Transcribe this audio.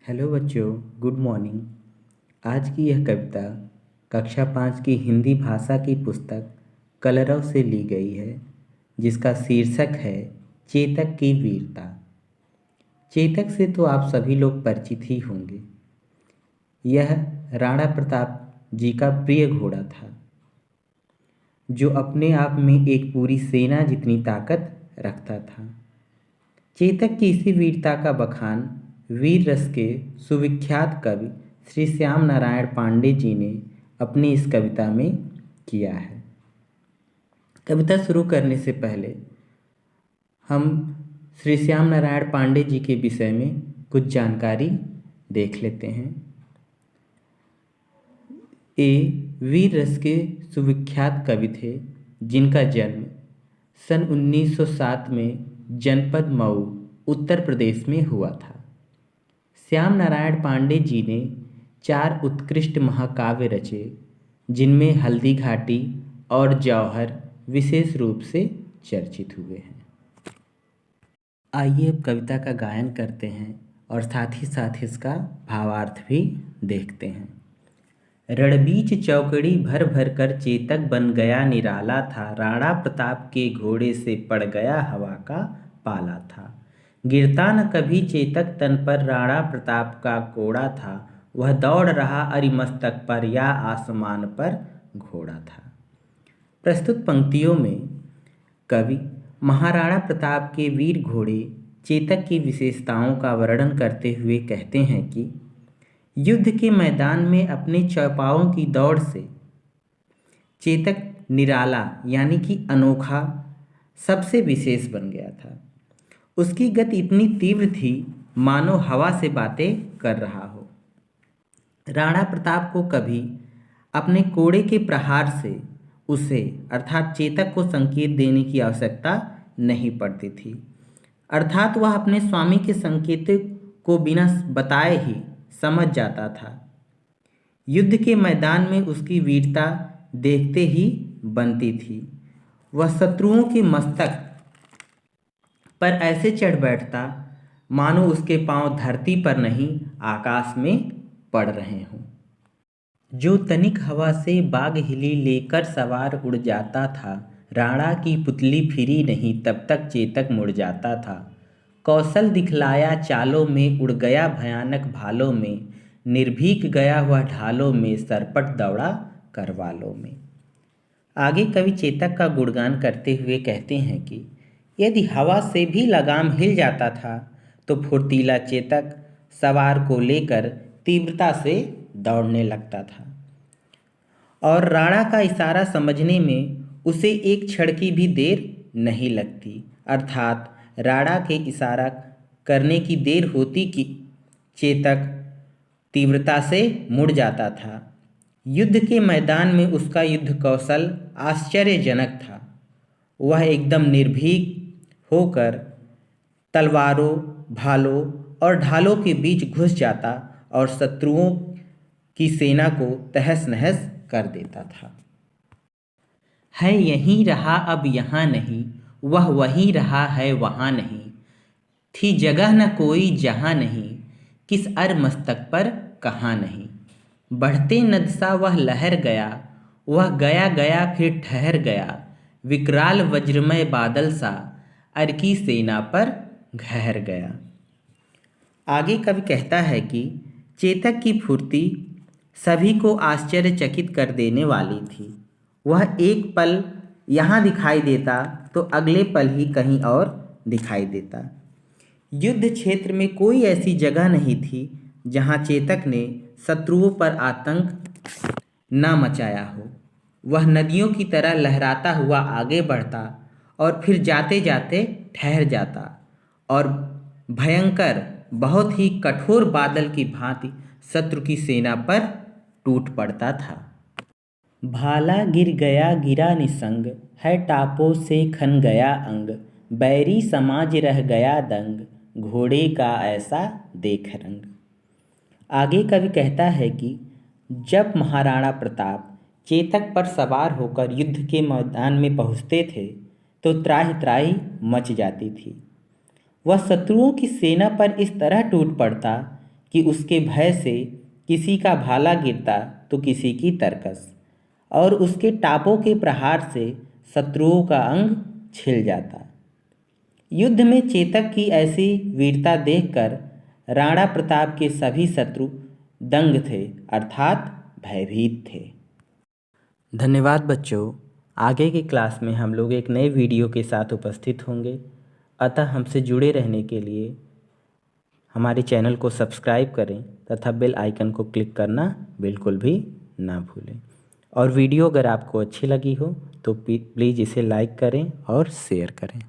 Hello बच्चों, good morning. आज की यह कविता कक्षा 5 की हिंदी भाषा की पुस्तक कलरव से ली गई है, जिसका शीर्षक है चेतक की वीरता। चेतक से तो आप सभी लोग परिचित ही होंगे। यह राणा प्रताप जी का प्रिय घोड़ा था, जो अपने आप में एक पूरी सेना जितनी ताकत रखता था। चेतक की इसी वीरता का बखान वीर रस के सुविख्यात कवि श्री श्याम नारायण पांडे जी ने अपनी इस कविता में किया है। कविता शुरू करने से पहले हम श्री श्याम नारायण पांडे जी के विषय में कुछ जानकारी देख लेते हैं। ये वीर रस के सुविख्यात कवि थे, जिनका जन्म सन 1907 में जनपद मऊ, उत्तर प्रदेश में हुआ था। श्याम नारायण पांडे जी ने 4 उत्कृष्ट महाकाव्य रचे, जिनमें हल्दी घाटी और जौहर विशेष रूप से चर्चित हुए हैं। आइए अब कविता का गायन करते हैं और साथ ही इसका भावार्थ भी देखते हैं। रणबीच चौकड़ी भर भर कर चेतक बन गया निराला था, राणा प्रताप के घोड़े से पड़ गया हवा का पाला था। गिरता न कभी चेतक तन पर, राणा प्रताप का कोड़ा था, वह दौड़ रहा अरिमस्तक पर या आसमान पर घोड़ा था। प्रस्तुत पंक्तियों में कवि महाराणा प्रताप के वीर घोड़े चेतक की विशेषताओं का वर्णन करते हुए कहते हैं कि युद्ध के मैदान में अपने चौपाओं की दौड़ से चेतक निराला यानी कि अनोखा सबसे विशेष बन गया था। उसकी गति इतनी तीव्र थी मानो हवा से बातें कर रहा हो। राणा प्रताप को कभी अपने कोड़े के प्रहार से उसे अर्थात चेतक को संकेत देने की आवश्यकता नहीं पड़ती थी, अर्थात वह अपने स्वामी के संकेत को बिना बताए ही समझ जाता था। युद्ध के मैदान में उसकी वीरता देखते ही बनती थी। वह शत्रुओं के मस्तक पर ऐसे चढ़ बैठता मानो उसके पांव धरती पर नहीं आकाश में पड़ रहे हों। जो तनिक हवा से बाग हिली लेकर सवार उड़ जाता था, राणा की पुतली फिरी नहीं तब तक चेतक मुड़ जाता था। कौशल दिखलाया चालों में, उड़ गया भयानक भालों में, निर्भीक गया हुआ ढालों में, सरपट दौड़ा करवालों में। आगे कवि चेतक का गुणगान करते हुए कहते हैं कि यदि हवा से भी लगाम हिल जाता था तो फुर्तीला चेतक सवार को लेकर तीव्रता से दौड़ने लगता था और राणा का इशारा समझने में उसे एक क्षण की भी देर नहीं लगती, अर्थात राणा के इशारा करने की देर होती कि चेतक तीव्रता से मुड़ जाता था। युद्ध के मैदान में उसका युद्ध कौशल आश्चर्यजनक था। वह एकदम निर्भीक होकर तलवारों, भालों और ढालों के बीच घुस जाता और शत्रुओं की सेना को तहस नहस कर देता था। है यहीं रहा अब यहाँ नहीं, वह वहीं रहा है वहाँ नहीं, थी जगह न कोई जहाँ नहीं, किस अर मस्तक पर कहाँ नहीं। बढ़ते नद सा वह लहर गया, वह गया गया फिर ठहर गया, विकराल वज्रमय बादल सा अर की सेना पर घहर गया। आगे कवि कहता है कि चेतक की फुर्ती सभी को आश्चर्यचकित कर देने वाली थी। वह एक पल यहाँ दिखाई देता तो अगले पल ही कहीं और दिखाई देता। युद्ध क्षेत्र में कोई ऐसी जगह नहीं थी जहाँ चेतक ने शत्रुओं पर आतंक न मचाया हो। वह नदियों की तरह लहराता हुआ आगे बढ़ता और फिर जाते जाते ठहर जाता और भयंकर बहुत ही कठोर बादल की भांति शत्रु की सेना पर टूट पड़ता था। भाला गिर गया गिरा निसंग, है टापों से खन गया अंग, बैरी समाज रह गया दंग, घोड़े का ऐसा देख रंग। आगे कवि कहता है कि जब महाराणा प्रताप चेतक पर सवार होकर युद्ध के मैदान में पहुंचते थे तो त्राहि त्राहि मच जाती थी। वह शत्रुओं की सेना पर इस तरह टूट पड़ता कि उसके भय से किसी का भाला गिरता तो किसी की तरकस, और उसके टापों के प्रहार से शत्रुओं का अंग छिल जाता। युद्ध में चेतक की ऐसी वीरता देखकर राणा प्रताप के सभी शत्रु दंग थे, अर्थात भयभीत थे। धन्यवाद बच्चों। आगे की क्लास में हम लोग एक नए वीडियो के साथ उपस्थित होंगे, अतः हमसे जुड़े रहने के लिए हमारे चैनल को सब्सक्राइब करें तथा बेल आइकन को क्लिक करना बिल्कुल भी ना भूलें। और वीडियो अगर आपको अच्छी लगी हो तो प्लीज़ इसे लाइक करें और शेयर करें।